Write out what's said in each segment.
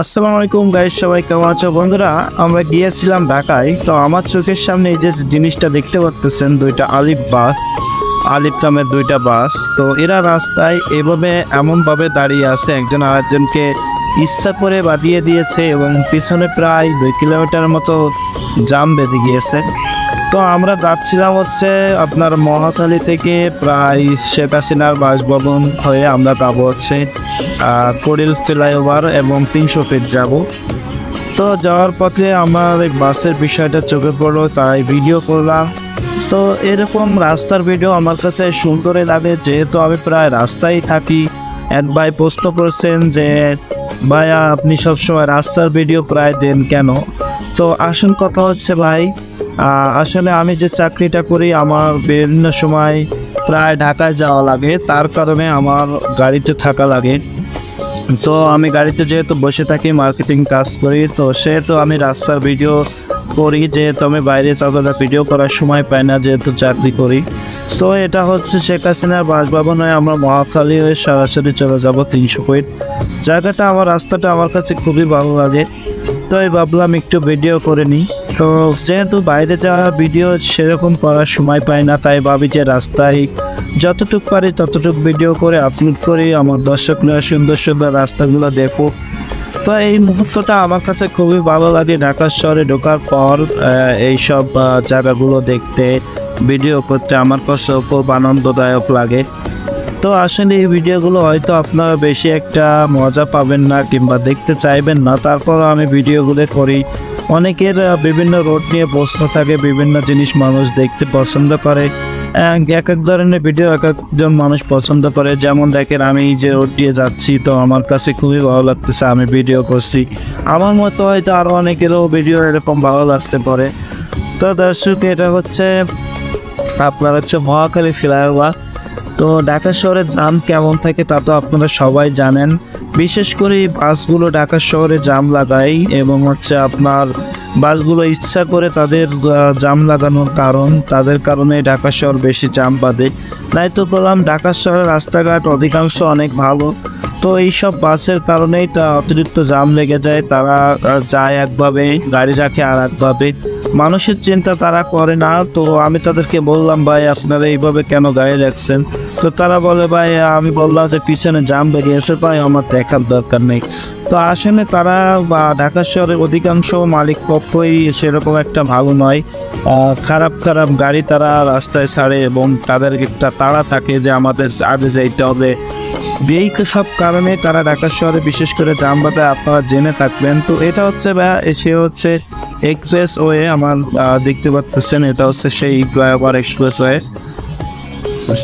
আসসালামু আলাইকুম গাইস, সবাই কেমন আছো বন্ধুরা? আমরা গিয়েছিলাম ঢাকায়। তো আমার চোখের সামনে এই যে জিনিসটা দেখতে পাচ্ছেন, দুইটা আলিফ নামের দুইটা বাস। তো এরা রাস্তায় এভাবে এমনভাবে দাঁড়িয়ে আছে, একজন আরেকজনকে ইচ্ছা করে বাঁধিয়ে দিয়েছে এবং পিছনে প্রায় 2 কিলোমিটার মতো জাম বেঁধে গিয়েছে। তো আমরা যাচ্ছিলাম হচ্ছে আপনার মহাখালী থেকে প্রায় শেখ হাসিনার বাসভবন হয়ে আমরা যাবো হচ্ছে কোরিল ফ্লাইওভার এবং 300 ফিট যাব। তো যাওয়ার পথে আমার এই বাসের বিষয়টা চোখে পড়লো, তাই ভিডিও করলাম। তো এরকম রাস্তার ভিডিও আমার কাছে সুন্দরই লাগে, যেহেতু আমি প্রায় রাস্তায় থাকি। এক ভাই প্রশ্ন করছেন যে ভাইয়া আপনি সবসময় রাস্তার ভিডিও প্রায় দেন কেন? তো আসল কথা হচ্ছে ভাই, আসলে আমি যে চাকরিটা করি আমার বিভিন্ন সময় প্রায় ঢাকায় যাওয়া লাগে, তার কারণে আমার গাড়িতে থাকা লাগে। তো আমি গাড়িতে যেহেতু বসে থাকি, মার্কেটিং কাজ করি, তো সেহেতু আমি রাস্তার ভিডিও করি। যেহেতু আমি বাইরে চাকরিটা ভিডিও করার সময় পাই না, যেহেতু চাকরি করি। তো এটা হচ্ছে শেখ হাসিনার বাসভবন হয়ে আমরা মহাখালী হয়ে সরাসরি চলে যাব 300 ফিট। জায়গাটা আমার রাস্তাটা আমার কাছে খুবই ভালো লাগে, তো এই ভাবলাম একটু ভিডিও করে নিই। তো যেহেতু বাইরে যাওয়া ভিডিও সেরকম করার সময় পাই না, তাই ভাবি যে রাস্তায় যতটুকু পারি ততটুকু ভিডিও করে আপলোড করি, আমার দর্শকরা সুন্দর সুন্দর রাস্তাগুলো দেখো। তো এই মুহূর্তটা আমার কাছে খুবই ভালো লাগে, ঢাকা শহরে ঢোকার পর এইসব জায়গাগুলো দেখতে, ভিডিও করতে আমার কাছে খুব আনন্দদায়ক লাগে। তো আসলে এই ভিডিওগুলো হয়তো আপনারা বেশি একটা মজা পাবেন না কিংবা দেখতে চাইবেন না, তারপর আমি ভিডিওগুলো করি। অনেকের বিভিন্ন রোড নিয়ে প্রশ্ন থাকে, বিভিন্ন জিনিস মানুষ দেখতে পছন্দ করে। এক এক ধরনের ভিডিও এক একজন মানুষ পছন্দ করে। যেমন দেখেন, আমি যে রোড দিয়ে যাচ্ছি, তো আমার কাছে খুবই ভালো লাগতেছে, আমি ভিডিও করছি। আমার মতো হয়তো আরও অনেকেরও ভিডিও এরকম ভালো লাগতে পারে। তো দর্শক, এটা হচ্ছে আপনার মহাখালী ফ্লাইওভার। তো ঢাকা শহরে জাম কেমন থাকে তা তো আপনারা সবাই জানেন। বিশেষ করে বাসগুলো ঢাকা শহরে জাম লাগায় এবং আপনার বাসগুলো ইচ্ছা করে তাদের জাম লাগানোর তাদের কারণে ঢাকা শহর বেশি জাম বাঁধে। তাই তো বললাম, ঢাকা শহরের রাস্তাঘাট অধিকাংশ অনেক ভালো। তো এইসব বাসের কারণেই তা অতিরিক্ত জাম লেগে যায়। তারা যায় একভাবে, গাড়ি রাখে আর একভাবে, মানুষের চিন্তা তারা করে না। তো আমি তাদেরকে বললাম, ভাই আপনারা এইভাবে কেন গাড়ি রাখছেন? তো তারা বলে, ভাই আমি বললাম যে পিছনে জাম বেরিয়েছে, ভাই আমার দেখার দরকার নেই। তো আসলে তারা ঢাকা শহরের অধিকাংশ মালিক পক্ষই সেরকম একটা ভালো নয়। খারাপ গাড়ি তারা রাস্তায় ছাড়ে এবং তাদের একটা তাড়া থাকে যে আমাদের আগে যাইতে হবে। এই সব কারণে তারা ঢাকা শহরে বিশেষ করে জাম বাঁধে, আপনারা জেনে থাকবেন। তো এটা হচ্ছে সে হচ্ছে এক্সপ্রেস ওয়ে, আমার দেখতে পাচ্ছেন, এটা হচ্ছে সেই ফ্লাইওভার এক্সপ্রেস ওয়ে।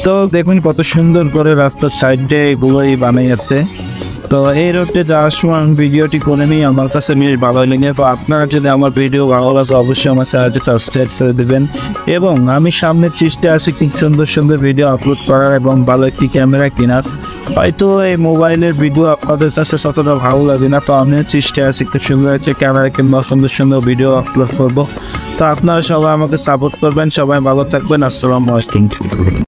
তো দেখুন কত সুন্দর করে রাস্তার সাইডে এগুলোই বানিয়েছে। তো এই রোডে যাওয়ার সময় ভিডিওটি করে নিই, আমার কাছে বেশ ভালো লেগে। তো আপনারা যদি আমার ভিডিও ভালো লাগে অবশ্যই আমার চ্যানেলটি সাবস্ক্রাইব করে দেবেন। এবং আমি সামনের চেষ্টায় আছি খুব সুন্দর সুন্দর ভিডিও আপলোড করার এবং ভালো একটি ক্যামেরা কেনার। হয়তো এই মোবাইলের ভিডিও আপনাদের কাছে ততটা ভালো লাগে না, তো আমি চেষ্টায় আছি একটু সুন্দর একটা ক্যামেরা কিংবা সুন্দর সুন্দর ভিডিও আপলোড করবো। তো আপনারা সবাই আমাকে সাপোর্ট করবেন, সবাই ভালো থাকবেন। আসসালামু আলাইকুম।